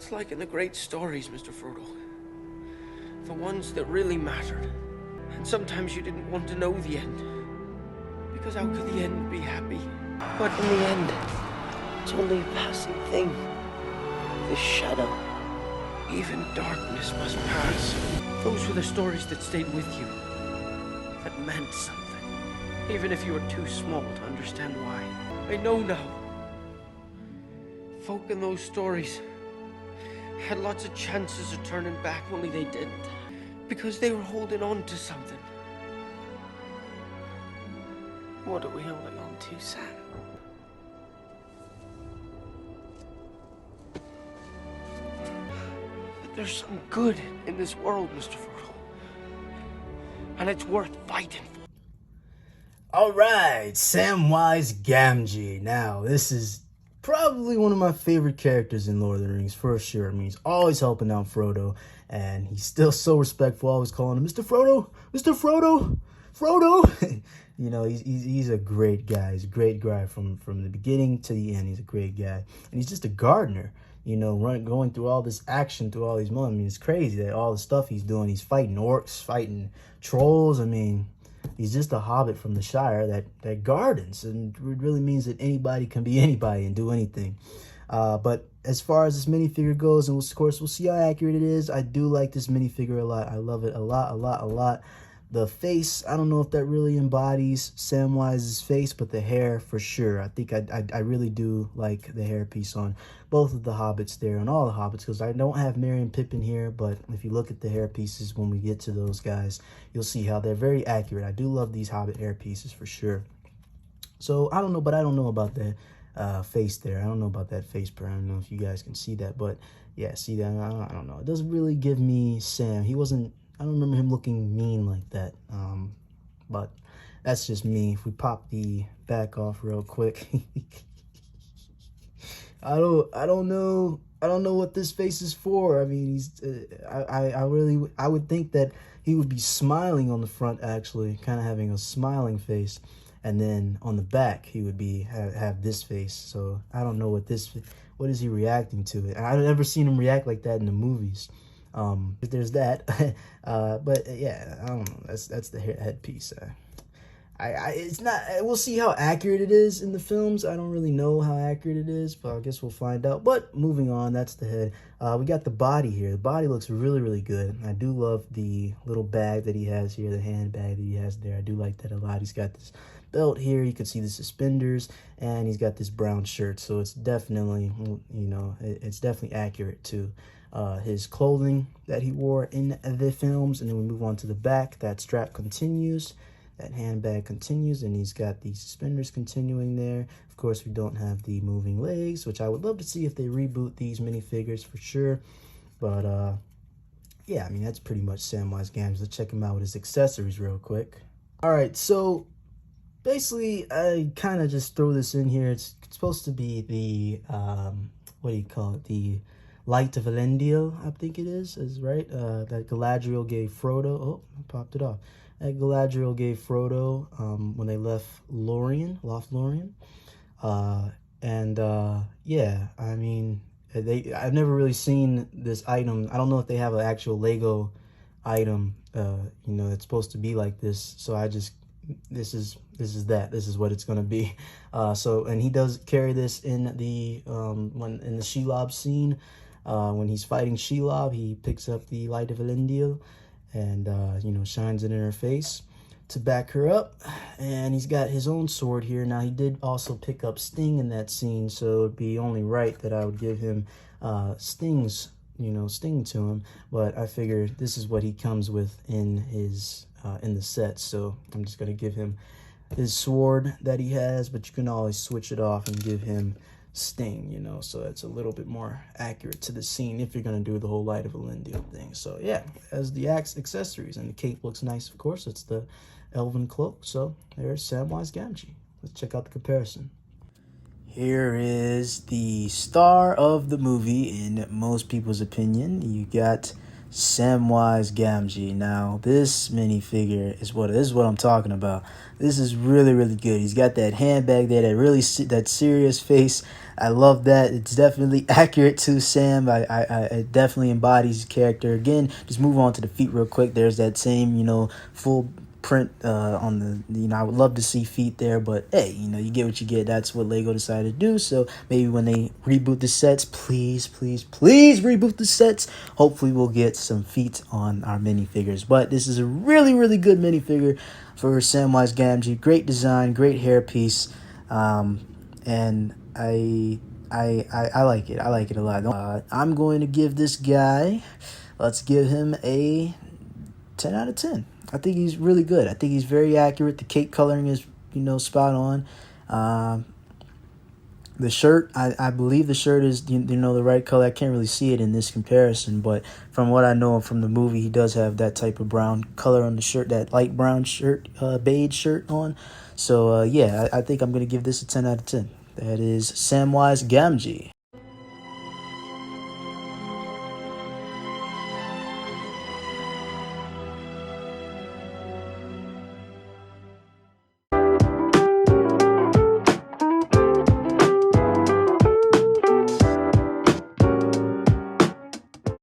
It's like in the great stories, Mr. Frodo. The ones that really mattered. And sometimes you didn't want to know the end. Because how could the end be happy? But in the end, it's only a passing thing. The shadow. Even darkness must pass. Those were the stories that stayed with you. That meant something. Even if you were too small to understand why. I know now. Folk in those stories had lots of chances of turning back, only they didn't. Because they were holding on to something. What are we holding on to, Sam? But there's some good in this world, Mr. Frodo. And it's worth fighting for. All right, Samwise Gamgee. Now, this is probably one of my favorite characters in Lord of the Rings, for sure. I mean, he's always helping out Frodo, and he's still so respectful, always calling him Mr. Frodo, Mr. Frodo, Frodo. You know, he's a great guy. He's a great guy from the beginning to the end. He's a great guy, and he's just a gardener. You know, going through all this action, through all these months. I mean, it's crazy that all the stuff he's doing. He's fighting orcs, fighting trolls. I mean, he's just a hobbit from the Shire that gardens, and it really means that anybody can be anybody and do anything. But as far as this minifigure goes, and of course we'll see how accurate it is, I do like this minifigure a lot. I love it a lot, a lot, a lot. The face, I don't know if that really embodies Samwise's face, but the hair for sure. I think I really do like the hair piece on both of the hobbits there, on all the hobbits, because I don't have Merry and Pippin here, but if you look at the hair pieces when we get to those guys, you'll see how they're very accurate. I do love these hobbit hair pieces for sure. So I don't know, but I don't know about the face there. I don't know about that face pair. I don't know if you guys can see that, but yeah, see that? I don't know. It doesn't really give me Sam. He wasn't, I don't remember him looking mean like that. But that's just me. If we pop the back off real quick. I don't know what this face is for. I mean, he's I would think that he would be smiling on the front, actually, kind of having a smiling face, and then on the back he would be have this face. So I don't know what is he reacting to. I've never seen him react like that in the movies. There's that. But yeah, I don't know. That's the headpiece. It's not. We'll see how accurate it is in the films. I don't really know how accurate it is, but I guess we'll find out. But moving on, that's the head. We got the body here. The body looks really, really good. I do love the little bag that he has here, the handbag that he has there. I do like that a lot. He's got this belt here. You can see the suspenders, and he's got this brown shirt. So it's definitely, you know, it's definitely accurate to his clothing that he wore in the films. And then we move on to the back. That strap continues. That handbag continues, and he's got the suspenders continuing there. Of course, we don't have the moving legs, which I would love to see if they reboot these minifigures for sure. But yeah, I mean, that's pretty much Samwise Gamgee. Let's check him out with his accessories real quick. All right, so basically, I kind of just throw this in here. It's supposed to be the, what do you call it? The Light of Elendil, I think it is right? That Galadriel gave Frodo. Oh, I popped it off. That Galadriel gave Frodo when they left Lothlorien. Yeah, I mean, I've never really seen this item. I don't know if they have an actual Lego item, you know, it's supposed to be like this. So I just, this is what it's gonna be. So, and he does carry this in the in the Shelob scene. When he's fighting Shelob, he picks up the Light of Elendil and you know, shines it in her face to back her up. And he's got his own sword here. Now, he did also pick up Sting in that scene, so it'd be only right that I would give him Sting to him. But I figured this is what he comes with in his in the set, so I'm just gonna give him his sword that he has, but you can always switch it off and give him Sting, you know, so it's a little bit more accurate to the scene if you're going to do the whole Light of Elendil thing. So yeah, as the accessories, and the cape looks nice, of course. It's the elven cloak. So there's Samwise Gamgee. Let's check out the comparison. Here is the star of the movie in most people's opinion. You got Samwise Gamgee. Now, this minifigure is what I'm talking about. This is really, really good. He's got that handbag there, that serious face. I love that. It's definitely accurate to Sam. It definitely embodies his character. Again, just move on to the feet real quick. There's that same, full print on the, I would love to see feet there, but hey, you get what you get. That's what Lego decided to do. So maybe when they reboot the sets, please reboot the sets. Hopefully we'll get some feet on our minifigures. But this is a really, really good minifigure for Samwise Gamgee. Great design, great hairpiece, and I like it. I like it a lot. I'm going to give this guy, let's give him a 10 out of 10. I think he's really good. I think he's very accurate. The cape coloring is, spot on. The shirt, I believe the shirt is, the right color. I can't really see it in this comparison, but from what I know from the movie, he does have that type of brown color on the shirt, that light brown shirt, beige shirt on. So, yeah, I think I'm going to give this a 10 out of 10. That is Samwise Gamgee.